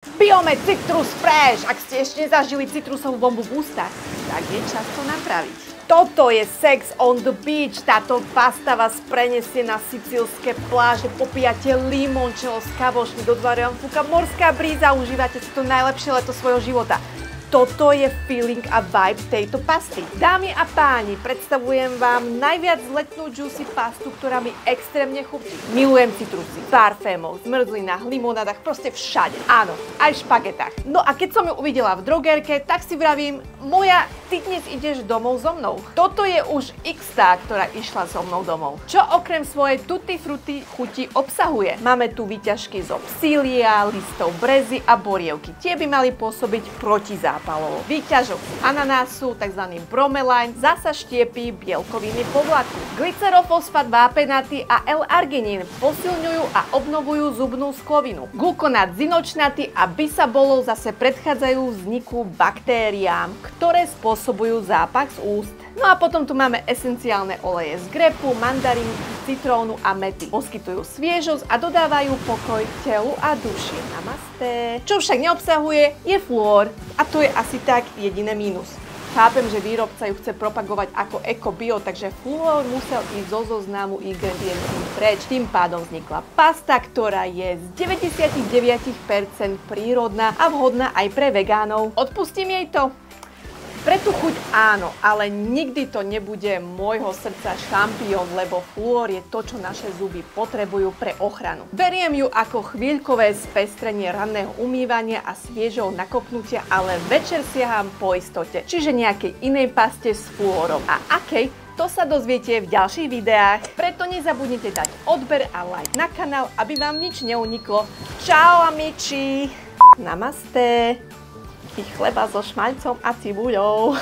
Biome Citrus Fresh! Ak ste ešte nezažili citrusovú bombu v ústach, tak je čas to napraviť. Toto je Sex on the Beach. Táto pasta vás prenesie na sicílske pláže, popíjate limončelo s kabošmi, do tváre vám fúka morská bríza, užívate si to najlepšie leto svojho života. Toto je feeling a vibe tejto pasty. Dámy a páni, predstavujem vám najviac letnú juicy pastu, ktorá mi extrémne chutí. Milujem citrusy, parfémov, zmrzlinách, limonádach, proste všade. Áno, aj v špagetách. No a keď som ju uvidela v drogerke, tak si vravím, moja, ty dnes ideš domov so mnou. Toto je už x-tá, ktorá išla so mnou domov. Čo okrem svojej tutti frutti chuti obsahuje? Máme tu výťažky zo psília, listov brezy a borievky. Tie by mali pôsobiť protizápalovo. Výťažok z ananásu, tzv. Bromelain, zasa štiepí bielkovými povlakmi. Glycerofosfát vápenaty a L-arginín posilňujú a obnovujú zubnú sklovinu. Glukonát zinočnatý a bisabolol zase predchádzajú vzniku baktériám, ktoré spôsobujú zápach z úst. No a potom tu máme esenciálne oleje z grepu, mandarínky, citrónu a mety. Poskytujú sviežosť a dodávajú pokoj telu a duši. Namaste. Čo však neobsahuje, je fluor. A to je asi tak jediné mínus. Chápem, že výrobca ju chce propagovať ako eko-bio, takže fluor musel ísť zo zoznamu ingredientov preč. Tým pádom vznikla pasta, ktorá je z 99% prírodná a vhodná aj pre vegánov. Odpustím jej to? Pre tú chuť áno, ale nikdy to nebude môjho srdca šampión, lebo fluor je to, čo naše zuby potrebujú pre ochranu. Beriem ju ako chvíľkové spestrenie ranného umývania a sviežou nakopnutia, ale večer siaham po istote, čiže nejakej inej paste s fluorom. A akej? To sa dozviete v ďalších videách. Preto nezabudnite dať odber a like na kanál, aby vám nič neuniklo. Čau amici! Namaste! Chleba so šmaľcom a cibuľou.